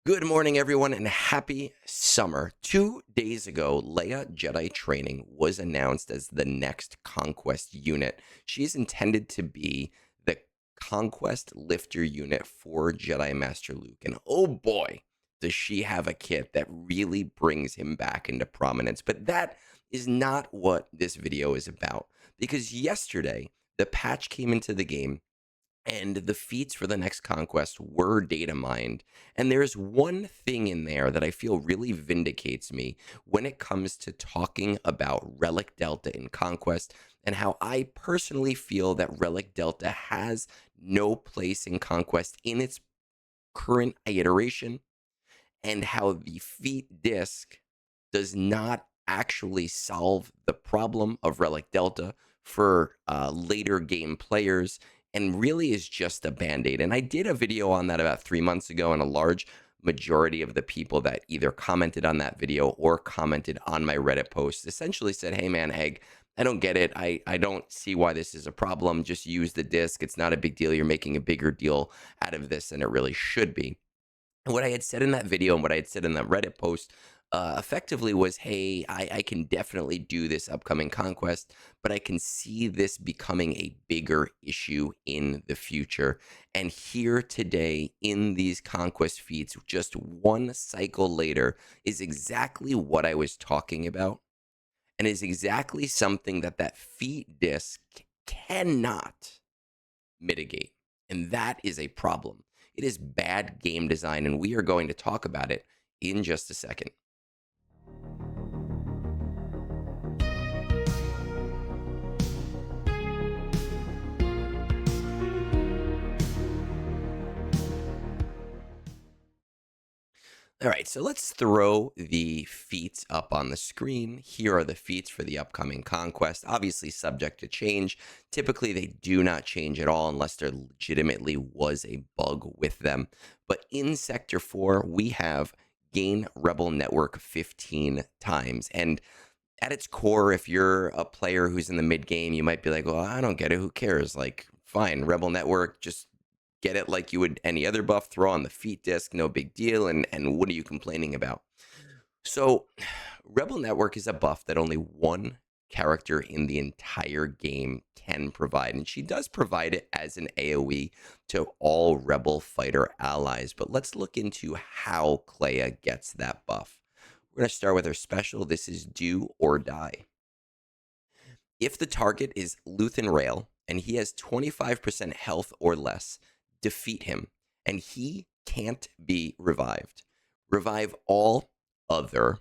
Good morning, everyone, and happy summer. 2 days ago, Leia Jedi Training was announced as the next Conquest unit. She is intended to be the Conquest lifter unit for Jedi Master Luke. And oh boy, does she have a kit that really brings him back into prominence. But that is not what this video is about. Because yesterday, the patch came into the game and the feats for the next conquest were data mined. And there's one thing in there that I feel really vindicates me when it comes to talking about Relic Delta in Conquest, and how I personally feel that Relic Delta has no place in Conquest in its current iteration, and how the feat disc does not actually solve the problem of Relic Delta for later game players, and really is just a band-aid. And I did a video on that about 3 months ago, and a large majority of the people that either commented on that video or commented on my Reddit post essentially said, hey man, Egg, I don't get it. I don't see why this is a problem. Just use the disc. It's not a big deal. You're making a bigger deal out of this than it really should be. And what I had said in that video and what I had said in that Reddit post effectively was, hey, I can definitely do this upcoming conquest, but I can see this becoming a bigger issue in the future. And here today in these conquest feats, just one cycle later, is exactly what I was talking about, and is exactly something that that feat disc cannot mitigate. And that is a problem. It is bad game design, and we are going to talk about it in just a second. All right, so let's throw the feats up on the screen. Here are the feats for the upcoming conquest, obviously subject to change. Typically, they do not change at all unless there legitimately was a bug with them. But in Sector 4, we have gain Rebel Network 15 times. And at its core, if you're a player who's in the mid game, you might be like, well, I don't get it. Who cares? Like, fine, Rebel Network, just get it like you would any other buff, throw on the feat disc, no big deal. And what are you complaining about? So, Rebel Network is a buff that only one character in the entire game can provide. And she does provide it as an AoE to all Rebel fighter allies. But let's look into how Kleya gets that buff. We're going to start with her special. This is Do or Die. If the target is Luthen Rail and he has 25% health or less, defeat him, and he can't be revived. Revive all other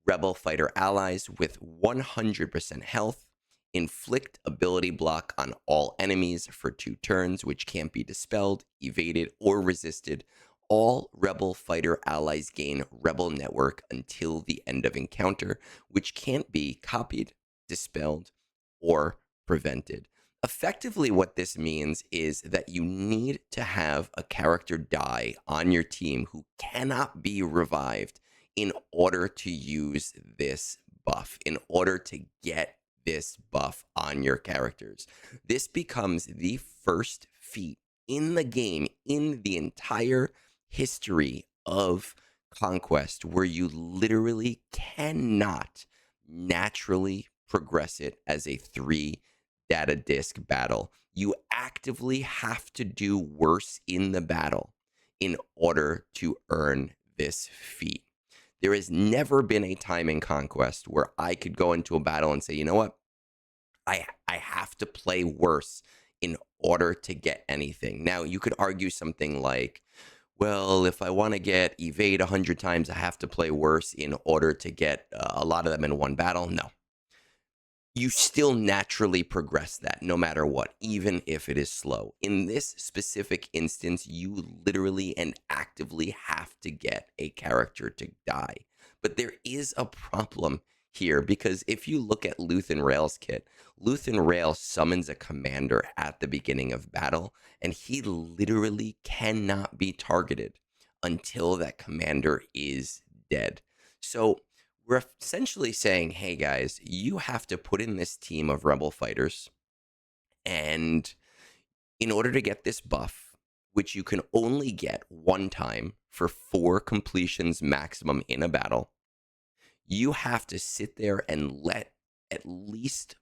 Rebel fighter allies with 100% health. Inflict ability block on all enemies for 2 turns, which can't be dispelled, evaded, or resisted. All Rebel fighter allies gain Rebel Network until the end of encounter, which can't be copied, dispelled, or prevented. Effectively, what this means is that you need to have a character die on your team who cannot be revived in order to use this buff, in order to get this buff on your characters. This becomes the first feat in the game, in the entire history of Conquest, where you literally cannot naturally progress it as a 3 data disc battle. You actively have to do worse in the battle in order to earn this feat. There has never been a time in Conquest where I could go into a battle and say, you know what? I have to play worse in order to get anything. Now, you could argue something like, well, if I want to get evade 100 times, I have to play worse in order to get a lot of them in one battle. No. You still naturally progress that no matter what, even if it is slow. In this specific instance, you literally and actively have to get a character to die. But there is a problem here, because if you look at Luthen Rail's kit, Luthen Rail summons a commander at the beginning of battle, and he literally cannot be targeted until that commander is dead. So we're essentially saying, hey guys, you have to put in this team of Rebel fighters, and in order to get this buff, which you can only get one time for 4 completions maximum in a battle, you have to sit there and let at least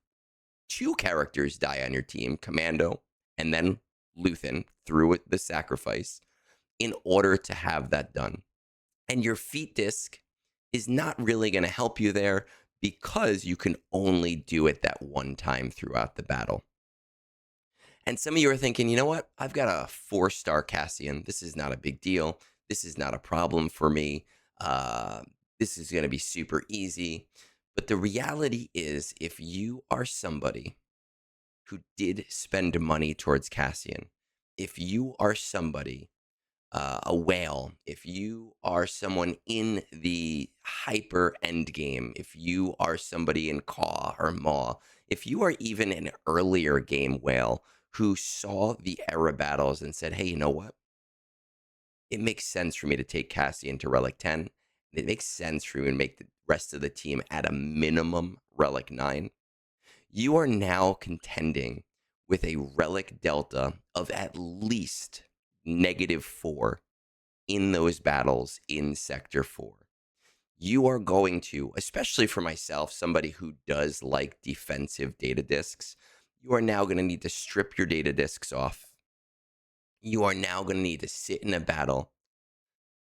2 characters die on your team, Commando and then Luthen, through the sacrifice, in order to have that done. And your feat disc is not really going to help you there because you can only do it that one time throughout the battle. And some of you are thinking, you know what? I've got a 4-star Cassian. This is not a big deal. This is not a problem for me. Uh, this is going to be super easy. But the reality is, if you are somebody who did spend money towards Cassian, if you are somebody, a whale, if you are someone in the hyper endgame, if you are somebody in Caw or Maw, if you are even an earlier game whale who saw the era battles and said, hey, you know what? It makes sense for me to take Cassian to Relic 10. It makes sense for me to make the rest of the team at a minimum Relic 9. You are now contending with a Relic Delta of at least -4 in those battles in Sector 4. You are going to, especially for myself, somebody who does like defensive data discs, you are now going to need to strip your data discs off. You are now going to need to sit in a battle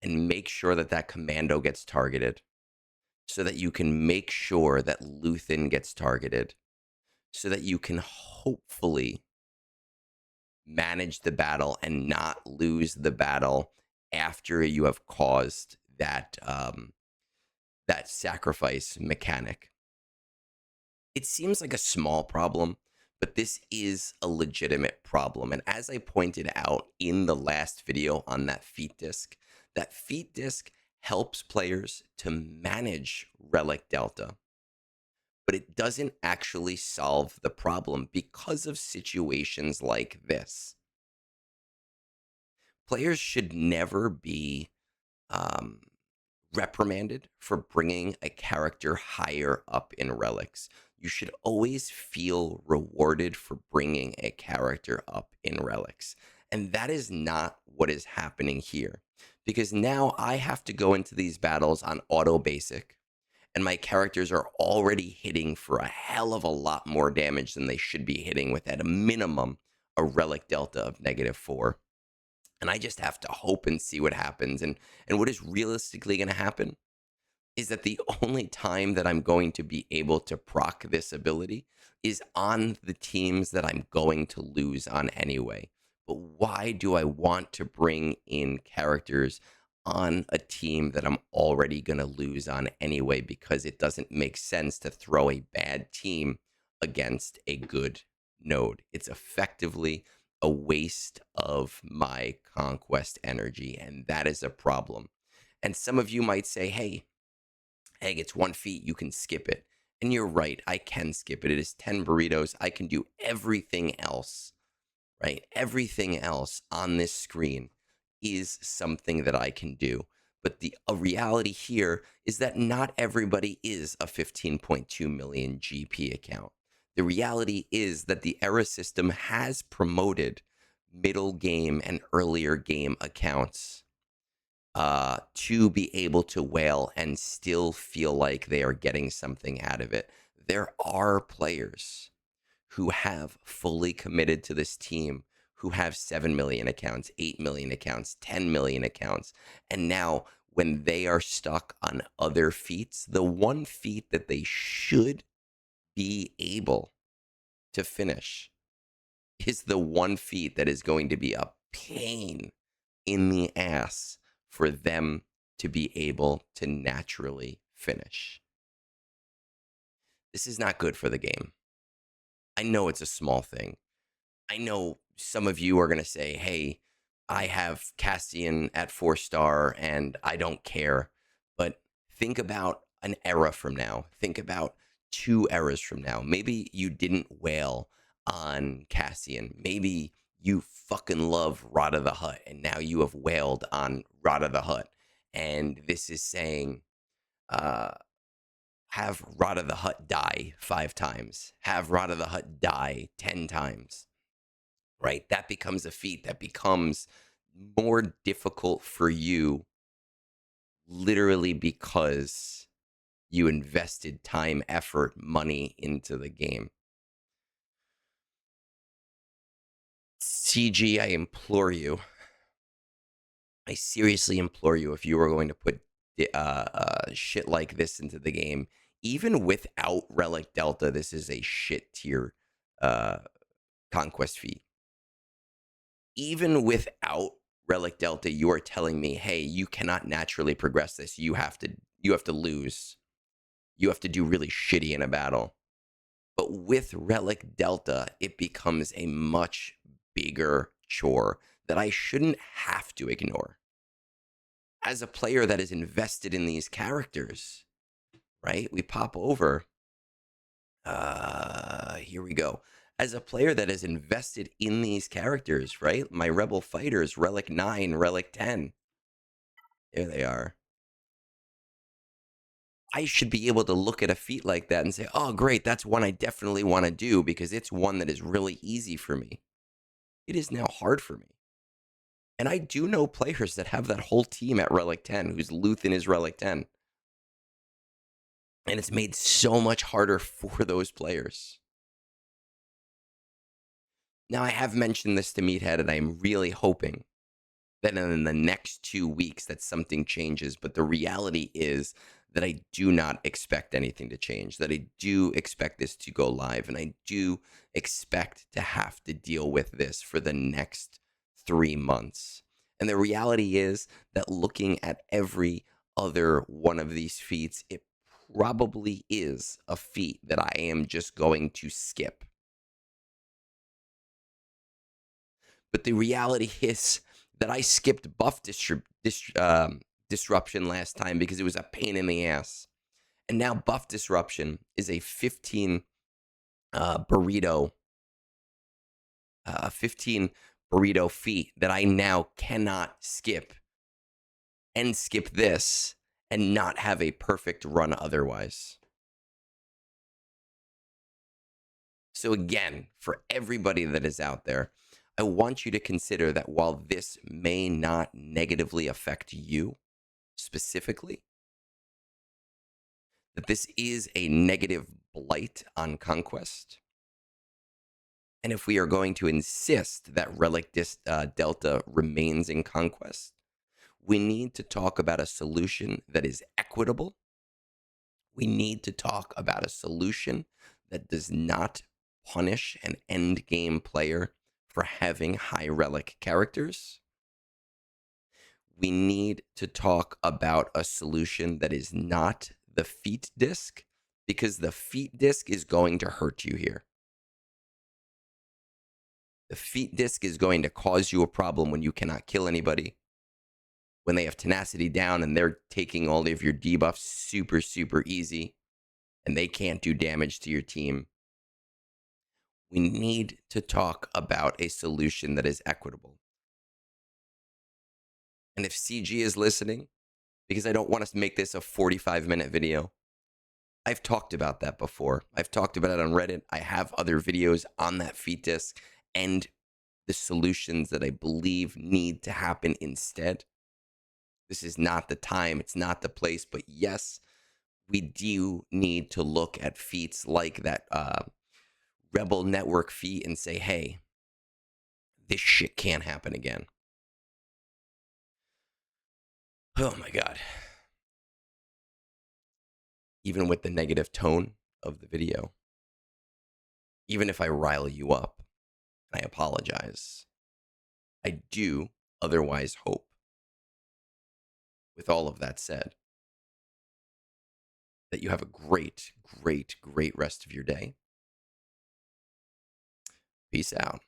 and make sure that that commando gets targeted so that you can make sure that Luthen gets targeted so that you can hopefully manage the battle and not lose the battle after you have caused that sacrifice mechanic. It seems like a small problem, but this is a legitimate problem. And as I pointed out in the last video on that feat disc helps players to manage Relic Delta, but it doesn't actually solve the problem because of situations like this. Players should never be um, reprimanded for bringing a character higher up in relics. You should always feel rewarded for bringing a character up in relics. And that is not what is happening here. Because now I have to go into these battles on auto basic, and my characters are already hitting for a hell of a lot more damage than they should be hitting with, at a minimum, a relic delta of -4. And I just have to hope and see what happens. And what is realistically going to happen is that the only time that I'm going to be able to proc this ability is on the teams that I'm going to lose on anyway. But why do I want to bring in characters on a team that I'm already going to lose on anyway? Because it doesn't make sense to throw a bad team against a good node. It's effectively a waste of my conquest energy, and that is a problem. And some of you might say, hey, Egg, it's 1 feat, you can skip it. And you're right, I can skip it. It is 10 burritos. I can do everything else, right? Everything else on this screen is something that I can do. But the reality here is that not everybody is a 15.2 million GP account. The reality is that the era system has promoted middle game and earlier game accounts to be able to whale and still feel like they are getting something out of it. There are players who have fully committed to this team, who have 7 million accounts, 8 million accounts, 10 million accounts. And now when they are stuck on other feats, the one feat that they should be able to finish is the one feat that is going to be a pain in the ass for them to be able to naturally finish. This is not good for the game. I know it's a small thing. I know some of you are going to say, hey, I have Cassian at 4-star and I don't care. But think about an era from now. Think about 2 eras from now. Maybe you didn't whale on Cassian. Maybe you fucking love Rod of the Hutt and now you have whaled on Rod of the Hutt. And this is saying, have Rod of the Hutt die 5 times. Have Rod of the Hutt die 10 times. Right? That becomes a feat. That becomes more difficult for you literally because you invested time, effort, money into the game. CG, I implore you. I seriously implore you, if you are going to put shit like this into the game, even without Relic Delta, this is a shit tier uh, Conquest feat. Even without Relic Delta, you are telling me, hey, you cannot naturally progress this. You have to lose. You have to do really shitty in a battle. But with Relic Delta, it becomes a much bigger chore that I shouldn't have to ignore. As a player that is invested in these characters, right? We pop over. Here we go. As a player that is invested in these characters, right? My Rebel Fighters, Relic 9, Relic 10. There they are. I should be able to look at a feat like that and say, oh, great, that's one I definitely want to do because it's one that is really easy for me. It is now hard for me. And I do know players that have that whole team at Relic 10, whose Luthen is Relic 10. And it's made so much harder for those players. Now, I have mentioned this to Meathead, and I'm really hoping that in the next 2 weeks that something changes. But the reality is that I do not expect anything to change, that I do expect this to go live, and I do expect to have to deal with this for the next 3 months. And the reality is that looking at every other one of these feats, it probably is a feat that I am just going to skip. But the reality is that I skipped buff disruption last time because it was a pain in the ass. And now buff disruption is a 15 burrito, 15 burrito feat that I now cannot skip and skip this and not have a perfect run otherwise. So again, for everybody that is out there, I want you to consider that while this may not negatively affect you specifically, that this is a negative blight on Conquest. And if we are going to insist that Relic Delta remains in Conquest, we need to talk about a solution that is equitable. We need to talk about a solution that does not punish an endgame player for having high relic characters. We need to talk about a solution that is not the feat disc, because the feat disc is going to hurt you here. The feat disc is going to cause you a problem when you cannot kill anybody, when they have tenacity down and they're taking all of your debuffs super, super easy, and they can't do damage to your team. We need to talk about a solution that is equitable. And if CG is listening, because I don't want to make this a 45-minute video, I've talked about that before. I've talked about it on Reddit. I have other videos on that feat disc and the solutions that I believe need to happen instead. This is not the time. It's not the place. But yes, we do need to look at feats like that Rebel Network feat and say, hey, this shit can't happen again. Oh my God. Even with the negative tone of the video, even if I rile you up, I apologize. I do otherwise hope, with all of that said, that you have a great, great, great rest of your day. Peace out.